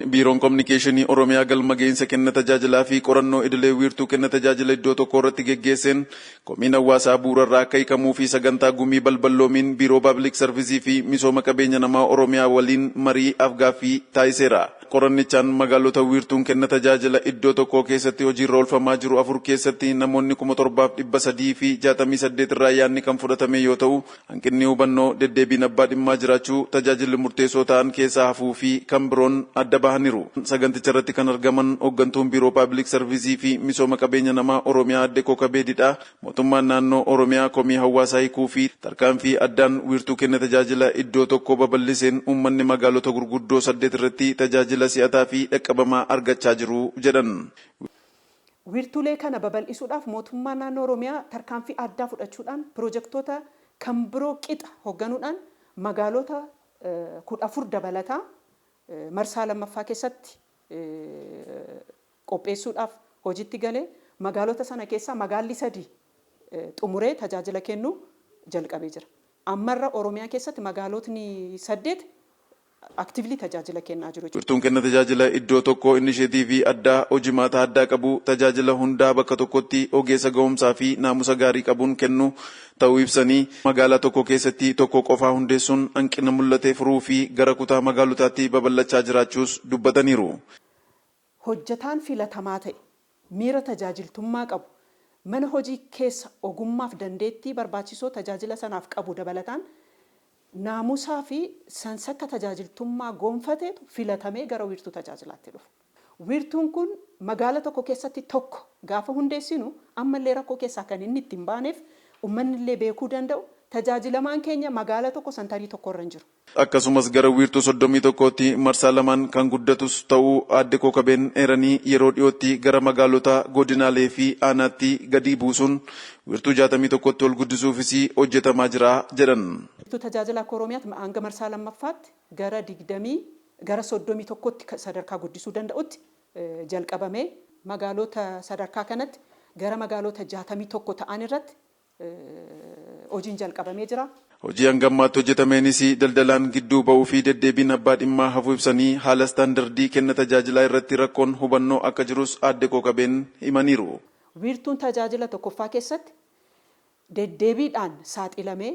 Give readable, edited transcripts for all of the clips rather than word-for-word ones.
Biiroon Kominikeeshinii Oromiyaa galma ga'insa kenna tajaajilaa fi qorannoo idilee wiirtuu kenna tajaajila iddoo tokko irratti geggeesseen komiin hawaasaa bu'uurarraa akka hiikamuu fi sagantaa gumii balballoomiin biiroo Pabliik Sarvisii fi misooma qabeenya namaa Oromiyaa waliin marii afgaaffii taasiseera. Qorannichaan magaalota wiirtuun kenna tajaajila iddoo tokko keessatti hojiirra oolfamaa jiru 4 keessatti namoonni 7,368 irraa yaadni kan fudhatame yoo ta'u, hanqinni hubannoo deddeebiin abbaa dhimmaa jiraachuu tajaajilli murteessoo ta'an keessaa hafuu fi kan biroon adda bahaniiru. Saganticha irratti kan argaman hooggantuun biiroo Pabliik Sarvisii fi misooma qabeenya namaa Oromiyaa Adde Kokabeedidha. Mootummaan naannoo Oromiyaa komii hawaasaa hiikuu fi tarkaanfii addaan wiirtuu kenna tajaajila iddoo tokko babal'iseen uummanni magaalota gurguddoo 8 irratti tajaajila si'ataa fi dhaqqabamaa argachaa jiru jedhan. Wiirtuulee kana babal'isuudhaaf mootummaan naannoo Oromiyaa tarkaanfii addaa fudhachuudhaan piroojektota kan biroo qixa hoogganuudhaan magaalota 14 dabalataa marsaa lammaffaa keessatti qopheessuudhaaf hojiitti galee magaalota sana keessaa magaalli 3 xumuree tajaajila kennuu jalqabee jira. Ammarra Oromiyaa keessatti magaalotni 8 aktiivli tajaajila kennaa jiru. Wiirtuun kenna tajaajila iddoo tokko inisheetiivii addaa hojimaata addaa qabu tajaajila hundaa bakka tokkotti ogeessa ga'umsaa fi naamusa gaarii qabuun kennu ta'uu ibsanii magaalaa tokko keessatti tokko qofaa hundeessuun hanqina mul'ate furuu fi gara kutaa magaalotaatti babal'achaa jiraachuus dubbataniiru. Hojjetaan filatamaa ta'e miira tajaajiltummaa qabu mana hojii keessa ogummaaf dandeettii barbaachisoo tajaajila sanaaf qabu dabalataan naamusaa fi sansakka tajaajiltummaa gonfateetu filatamee gara wiirtuu tajaajilaatti dhufa. Wiirtuun kun magaala tokko keessatti tokko gaafa hundeessinu ammallee rakkoo keessaa kan inni ittiin baaneef uummanni illee beekuu danda'u tajaajilamaan keenya magaala tokko santarii tokko irra hin jiru. Akkasumas gara wiirtuu 31tti marsaa lamaan kan guddatus ta'uu Adde Kokabeen eeranii yeroo dhiyootti gara magaalota godinaalee fi aanaatti gadi buusuun wiirtuu 61tti ol guddisuufis hojjetamaa jira jedhan. Wiirtuu tajaajila akka Oromiyaatti hanga marsaa lammaffaatti gara 31tti sadarkaa guddisuu danda'utti jalqabamee magaalota sadarkaa kanatti gara magaalota 61 ta'an irratti hojiin jalqabamee jira. Hojii hangammaatti hojjetameenis daldalaan gidduu ba'uu fi deddeebiin abbaa dhimmaa hafuu ibsanii haala istaandardii kenna tajaajilaa irratti rakkoon hubannoo akka jirus Adde Kokabeen himaniiru. Wiirtuun tajaajila tokkoffaa keessatti deddeebiidhaan saaxilamee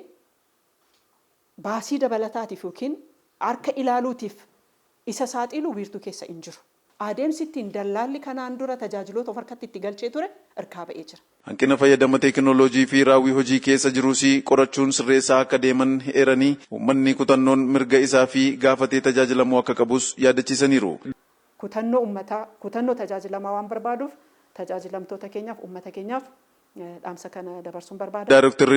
baasii dabalataatiif yookiin harka ilaaluutiif isa saaxilu wiirtuu keessa hin jiru. Adeemsi ittiin dallaalli kanaan dura tajaajiloota of harkatti itti galchee ture hirkaa ba'ee jira. Hanqina fayyadama teekinooloojii fi raawwii hojii keessa jiruus qorachuun sirreessaa akka deeman eeranii uummanni kutannoon mirga isaa fi gaafatee tajaajilamuu akka qabus yaadachiisaniiru. Kutannoo uummataa, kutannoo tajaajilamaa waan barbaaduuf tajaajilamtoota keenyaaf uummata keenyaaf dhaamsa kana dabarsuun barbaada.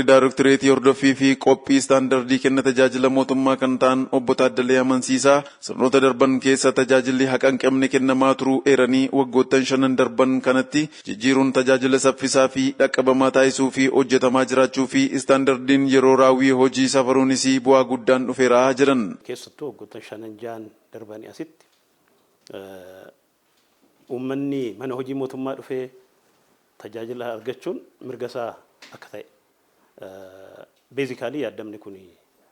Daarektireetii hordoffii fi qophii istaandardii kenna tajaajila mootummaa kan ta'an obbo Taaddalee Amansiisaa sirnoota darban keessa tajaajilli haqa hin qabne kennamaa turuu eeranii waggoottan 5 darban kanatti jijjiiruun tajaajila saffisaa fi dhaqqabamaa taasisuu fi hojjetamaa jiraachuu fi istaandardiin yeroo raawwii hojii safaruunis bu'aa guddaan dhufeera jedhan. Keessattuu waggoottan 5 darbanii asitti uummanni mana hojii mootummaa dhufee tajaajila argachuun mirga isaa akka ta'e beezikaalii yaadamni kun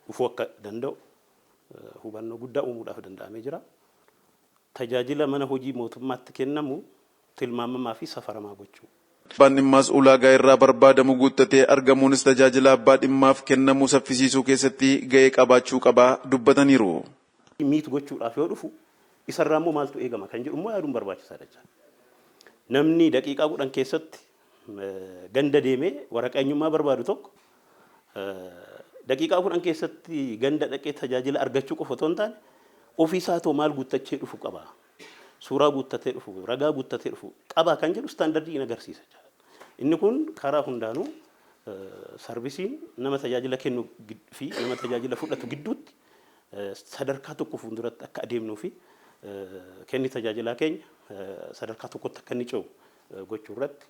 dhufuu akka danda'u hubannoo guddaa uumuudhaaf danda'amee jira. Tajaajila mana hojii mootummaatti kennamu tilmaamamaa fi safaramaa gochuu. Abbaan dhimmaas ulaagaa irraa barbaadamu guuttatee argamuunis tajaajila abbaa dhimmaaf kennamu saffisiisuu keessatti ga'ee qabaachuu qabaa dubbataniiru. Miitu gochuudhaaf yoo dhufu isarraa immoo maaltu eegama kan jedhu immoo yaaduun barbaachisaadha. Namni daqiiqaa 10 keessatti ganda deemee waraqaa eenyummaa barbaadu tokko daqiiqaa 10 keessatti ganda dhaqee tajaajila argachuu qofa otoo hin taane ofiisaa too maal guuttachee dhufu qaba. Suuraa guuttatee dhufu, ragaa guuttatee dhufu qaba kan jedhu istaandardii agarsiisa. Inni kun karaa hundaanuu sarvisiin nama tajaajila kennu fi nama tajaajila fudhatu gidduutti sadarkaa tokko fuulduratti akka adeemnuu fi kenni tajaajilaa keenya sadarkaa tokkotti akka inni ce'u gochuu irratti